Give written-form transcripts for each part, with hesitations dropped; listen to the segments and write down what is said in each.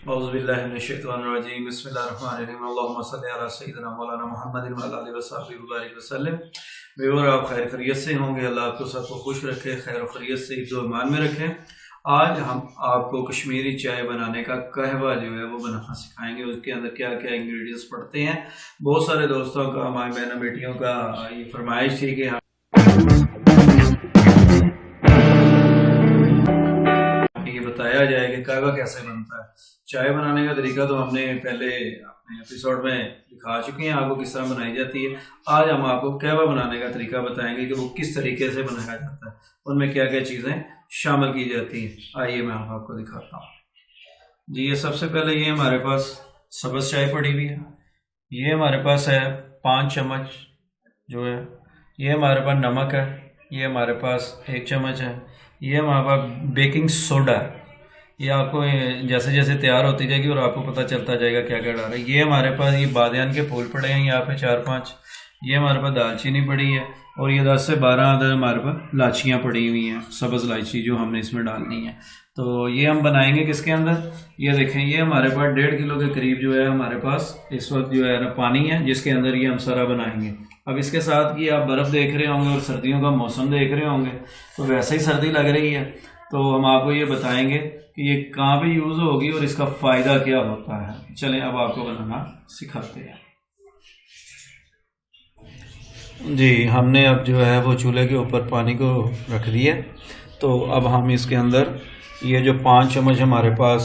औज़ुबिल्लाहिमिनश्शैतानिर्रजीम बिस्मिल्लाहिर्रहमानिर्रहीम अल्लाहुम्मा सल्लि अला सय्यिदिना मौलाना मुहम्मदिन व अला आलिहि व सहबिहि व बारिक वसल्लम। व्यूअर, आप खैर खैरियत से होंगे। अल्लाह आपको सबको खुश रखे, खैर खैरियत से हिफ्ज़ व ईमान में रखें। आज हम आपको कश्मीरी चाय बनाने का कहवा जो है वो बनाना सिखाएंगे। उसके अंदर क्या क्या इंग्रेडिएंट्स पड़ते हैं। बहुत सारे दोस्तों का, हमारे बहनों बेटियों का ये फरमाइश थी कि ये बताया जाए कि कहवा कैसे बनता है। चाय बनाने का तरीका तो हमने पहले अपने एपिसोड में दिखा चुके हैं आपको किस तरह बनाई जाती है। आज हम आपको कहवा बनाने का तरीका बताएंगे कि वो किस तरीके से बनाया जाता है, उनमें क्या क्या चीज़ें शामिल की जाती हैं। आइए मैं आपको दिखाता हूँ जी। ये सबसे पहले ये हमारे पास सब्ज़ चाय पड़ी हुई है। ये हमारे पास है 5 चम्मच जो है। ये हमारे पास नमक है। ये हमारे पास 1 चम्मच है। ये हमारे पास बेकिंग सोडा है। ये आपको जैसे जैसे तैयार होती जाएगी और आपको पता चलता जाएगा क्या क्या डाल रहा है। ये हमारे पास ये बादियान के फूल पड़े हैं यहाँ पे 4-5। ये हमारे पास दालचीनी पड़ी है और ये 10 से 12 अदर हमारे पास इलायचियाँ पड़ी हुई हैं, सब्ज़ इलायची जो हमने इसमें डालनी है। तो ये हम बनाएंगे किसके अंदर, ये देखें। ये हमारे पास 1.5 किलो के करीब जो है हमारे पास इस वक्त जो है ना पानी है, जिसके अंदर ये हम सारा बनाएंगे। अब इसके साथ कि आप बर्फ़ देख रहे होंगे और सर्दियों का मौसम देख रहे होंगे, तो वैसे ही सर्दी लग रही है। तो हम आपको ये बताएंगे कि ये कहाँ पे यूज़ होगी और इसका फ़ायदा क्या होता है। चलें अब आपको बनाना सिखाते हैं जी। हमने अब जो है वो चूल्हे के ऊपर पानी को रख दिया। तो अब हम इसके अंदर ये जो 5 चम्मच हमारे पास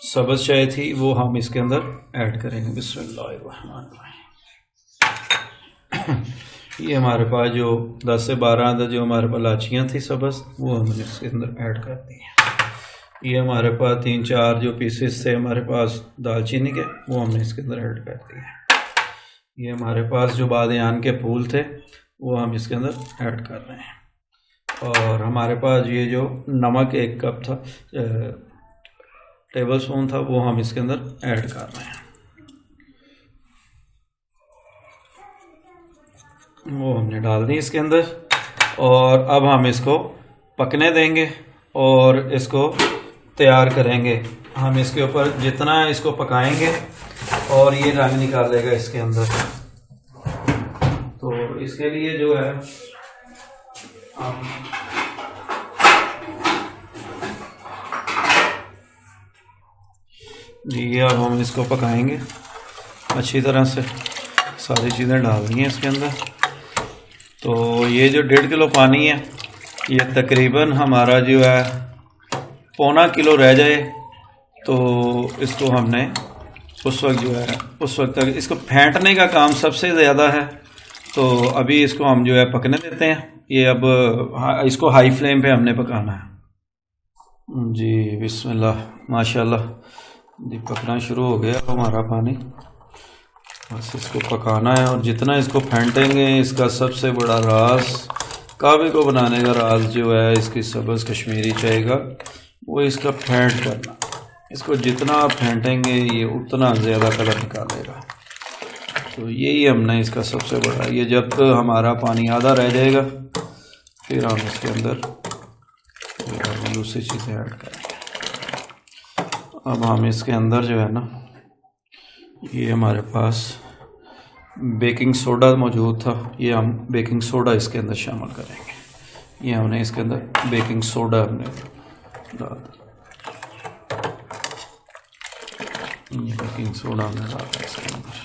सब्ज़ चाय थी वो हम इसके अंदर ऐड करेंगे। बिस्मिल्लाहिर्रहमानिर्रहीम। ये हमारे पास जो 10 से 12 अदर जो हमारे पास इलायचियाँ थी सब्ज़, वो हमने इसके अंदर ऐड कर दी हैं। ये हमारे पास 3-4 जो पीसेस थे हमारे पास दालचीनी के, वो हमने इसके अंदर ऐड कर दिए। ये हमारे पास जो बादियान के फूल थे वो हम इसके अंदर ऐड कर रहे हैं। और हमारे पास ये जो नमक 1 कप था, टेबल स्पून था, वो हम इसके अंदर ऐड कर रहे हैं। वो हमने डाल दी इसके अंदर। और अब हम इसको पकने देंगे और इसको तैयार करेंगे। हम इसके ऊपर जितना इसको पकाएंगे और ये रंग निकालेगा इसके अंदर। तो इसके लिए जो है हम जी, अब हम इसको पकाएंगे अच्छी तरह से। सारी चीज़ें डाल दी हैं इसके अंदर। तो ये जो 1.5 किलो पानी है, ये तकरीबन हमारा जो है 1.25 किलो रह जाए तो इसको हमने उस वक्त जो है उस वक्त तक इसको फेंटने का काम सबसे ज़्यादा है। तो अभी इसको हम जो है पकने देते हैं। ये अब इसको हाई फ्लेम पे हमने पकाना है जी। बिस्मिल्लाह, माशाल्लाह जी, पकना शुरू हो गया हमारा पानी। बस इसको पकाना है और जितना इसको फेंटेंगे, इसका सबसे बड़ा राज, कहवे को बनाने का राज जो है इसकी सब्ज़ कश्मीरी चाय का, वो इसका फेंट करना। इसको जितना आप फेंटेंगे ये उतना ज़्यादा कलर निकालेगा। तो यही हमने इसका सबसे बड़ा, ये जब तक हमारा पानी आधा रह जाएगा फिर हम इसके अंदर दूसरी चीज़ें ऐड करेंगे। अब हम इसके अंदर जो है ना, ये हमारे पास बेकिंग सोडा मौजूद था, ये हम बेकिंग सोडा इसके अंदर शामिल करेंगे। ये हमने इसके अंदर बेकिंग सोडा हमने डाल दिया। ये बेकिंग सोडा हमने डाला इसके अंदर।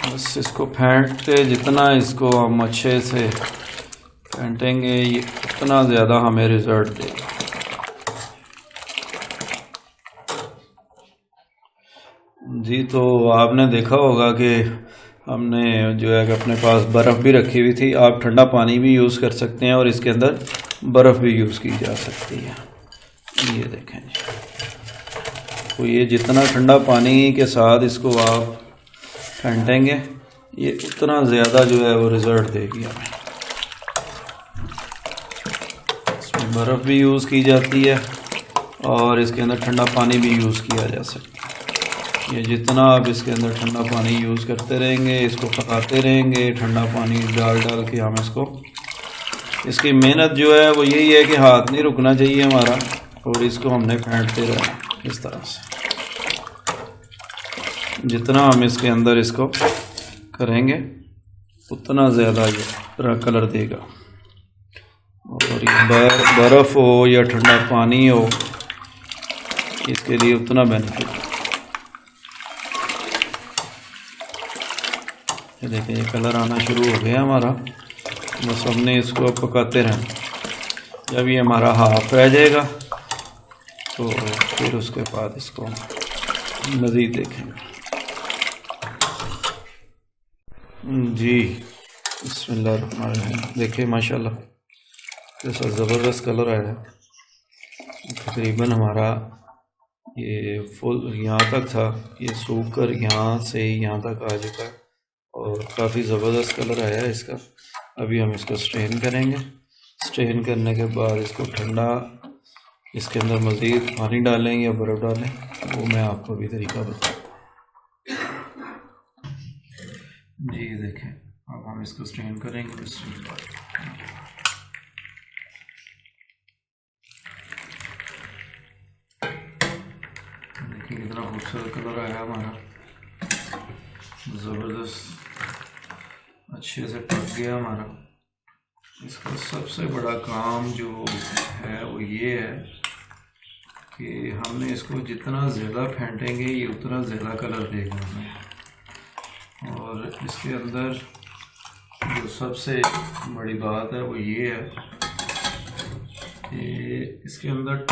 बस इसको फेंटते जितना इसको हम अच्छे से फेंटेंगे, ये उतना ज़्यादा हमें रिज़ल्ट देगा जी। तो आपने देखा होगा कि हमने जो है कि अपने पास बर्फ़ भी रखी हुई थी। आप ठंडा पानी भी यूज़ कर सकते हैं और इसके अंदर बर्फ़ भी यूज़ की जा सकती है। ये देखें जी। तो ये जितना ठंडा पानी के साथ इसको आप फेंटेंगे, ये उतना ज़्यादा जो है वो रिज़ल्ट देगी हमें। इसमें बर्फ़ भी यूज़ की जाती है और इसके अंदर ठंडा पानी भी यूज़ किया जा सकता है। ये जितना आप इसके अंदर ठंडा पानी यूज़ करते रहेंगे, इसको पकाते रहेंगे, ठंडा पानी डाल के हम इसको इसकी मेहनत जो है वो यही है कि हाथ नहीं रुकना चाहिए हमारा, और इसको हमने फेंटते रहना इस तरह से। जितना हम इसके अंदर इसको करेंगे उतना ज़्यादा ये कलर देगा। और ये बर्फ़ हो या ठंडा पानी हो, इसके लिए उतना बेनिफिट है। ये देखिए ये कलर आना शुरू हो गया हमारा। बस हमने इसको पकाते रहना। जब ये हमारा हाफ रह जाएगा तो फिर उसके बाद इसको मज़ीद देखेंगे। जी बिस्मिल्लाहिर्रहमानिर्रहीम। देखिए माशाल्लाह कैसा ज़बरदस्त कलर आया है। तकरीबन हमारा ये फुल यहाँ तक था, ये सूख कर यहाँ से यहाँ तक आ चुका है और काफ़ी ज़बरदस्त कलर आया है इसका। अभी हम इसको स्ट्रेन करेंगे। स्ट्रेन करने के बाद इसको ठंडा, इसके अंदर मज़ीद पानी डालें या बर्फ़ डालें, वो मैं आपको भी तरीका बताऊँ। जी देखें अब हम इसको स्ट्रेन करेंगे। देखिए कितना खूबसूरत कलर आया हमारा, ज़बरदस्त अच्छे से पक गया हमारा। इसका सबसे बड़ा काम जो है वो ये है कि हमने इसको जितना ज़्यादा फेंटेंगे ये उतना ज़्यादा कलर देगा हमें। और इसके अंदर जो सबसे बड़ी बात है वो ये है कि इसके अंदर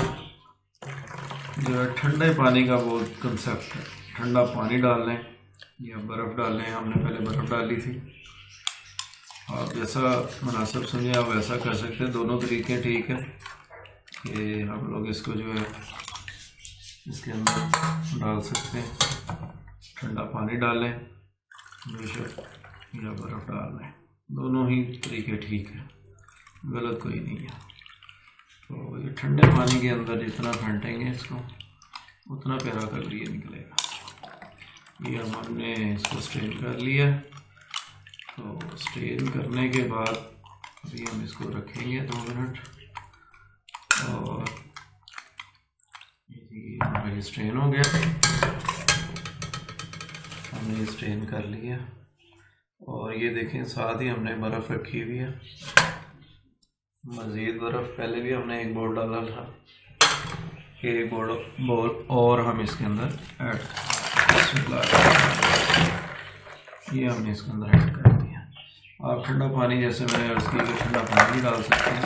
जो है ठंडे पानी का बहुत कंसेप्ट है। ठंडा पानी डाल लें या बर्फ़ डाल लें। हमने पहले बर्फ़ डाली थी, आप जैसा मुनासिब समझे आप वैसा कर सकते हैं। दोनों तरीके ठीक है कि हम लोग इसको जो है इसके अंदर डाल सकते हैं। ठंडा पानी डाल लें बेशक या बर्फ़ डाल लें, दोनों ही तरीके ठीक है, गलत कोई नहीं है। तो ये ठंडे पानी के अंदर जितना फेंटेंगे इसको उतना प्यारा कलर ये निकलेगा। ये हमने इसको स्ट्रेन कर लिया। तो स्ट्रेन करने के बाद अभी हम इसको रखेंगे 2 मिनट। और ये हमारा स्ट्रेन हो गया, हमने स्ट्रेन कर लिया। और ये देखें साथ ही हमने बर्फ़ रखी हुई है, मज़ीद बर्फ़ पहले भी हमने एक बोल डाला था, एक बोल और हम इसके अंदर ऐड, ये हमने इसके अंदर ऐड कर दिया। आप ठंडा पानी जैसे मैंने अर्ज़ किया कि ठंडा पानी भी डाल सकते हैं।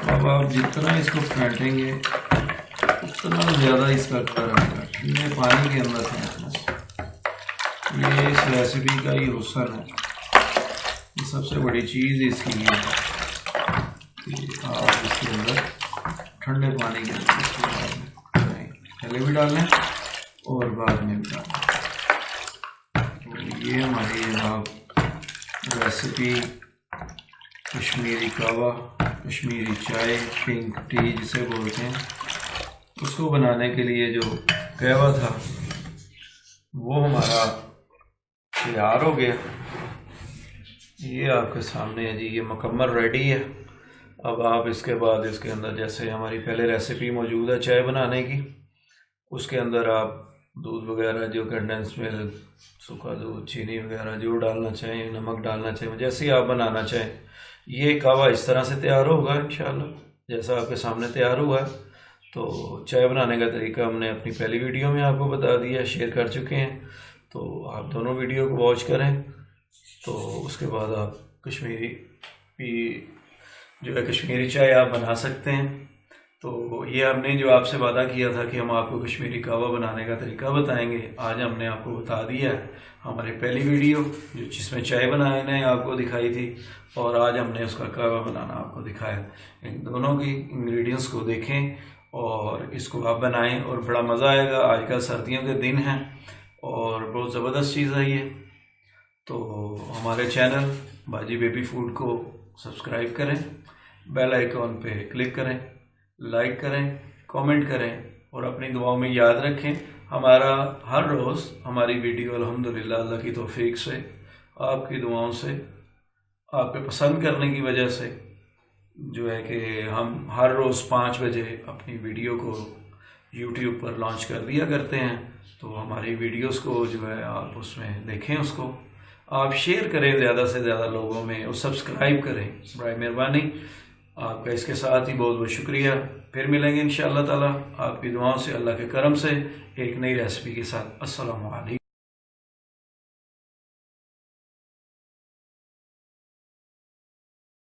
अब आप जितना इसको फेंटेंगे उतना ज़्यादा इसका कलर आएगा। ठंडे पानी के अंदर फेंटना, ये इस रेसिपी का ही हुस्न है। ये सबसे बड़ी चीज़ इसकी ये है कि आप इसके अंदर ठंडे पानी के अंदर इसको डालें, पहले भी डालें और बाद में भी डालें। तो ये हमारी जनाब रेसिपी कश्मीरी कहवा, कश्मीरी चाय, पिंक टी जिसे बोलते हैं, उसको बनाने के लिए जो कहवा था वो हमारा तैयार हो गया। ये आपके सामने है जी, ये मुकम्मल रेडी है। अब आप इसके बाद इसके अंदर जैसे हमारी पहले रेसिपी मौजूद है चाय बनाने की, उसके अंदर आप दूध वगैरह जो कंडेंस मिल्क, सूखा दूध, चीनी वगैरह जो डालना चाहें, नमक डालना चाहें, जैसे ही आप बनाना चाहें। ये कहवा इस तरह से तैयार होगा इंशाल्लाह जैसा आपके सामने तैयार हुआ है। तो चाय बनाने का तरीका हमने अपनी पहली वीडियो में आपको बता दिया, शेयर कर चुके हैं। तो आप दोनों वीडियो को वॉच करें, तो उसके बाद आप कश्मीरी जो है कश्मीरी चाय आप बना सकते हैं। तो ये हमने जो आपसे वादा किया था कि हम आपको कश्मीरी कहवा बनाने का तरीका बताएंगे, आज हमने आपको बता दिया है। हमारी पहली वीडियो जो जिसमें चाय बनाने आपको दिखाई थी, और आज हमने उसका कहवा बनाना आपको दिखाया। इन दोनों की इंग्रेडिएंट्स को देखें और इसको आप बनाएं और बड़ा मज़ा आएगा। आजकल सर्दियों के दिन हैं और बहुत ज़बरदस्त चीज़ है ये। तो हमारे चैनल बाजी बेबी फूड को सब्सक्राइब करें, बेल आइकॉन पे क्लिक करें, लाइक करें, कमेंट करें और अपनी दुआओं में याद रखें। हमारा हर रोज़ हमारी वीडियो अल्हम्दुलिल्लाह अल्लाह की तौफीक से, आपकी दुआओं से, आपके पसंद करने की वजह से जो है कि हम हर रोज़ 5 बजे अपनी वीडियो को यूट्यूब पर लॉन्च कर दिया करते हैं। तो हमारी वीडियोस को जो है आप उसमें देखें, उसको आप शेयर करें ज़्यादा से ज़्यादा लोगों में, और सब्सक्राइब करें बड़ी मेहरबानी आपका। इसके साथ ही बहुत बहुत शुक्रिया। फिर मिलेंगे इंशाअल्लाह ताला आपकी दुआओं से, अल्लाह के करम से, एक नई रेसिपी के साथ। अस्सलामु अलैकुम।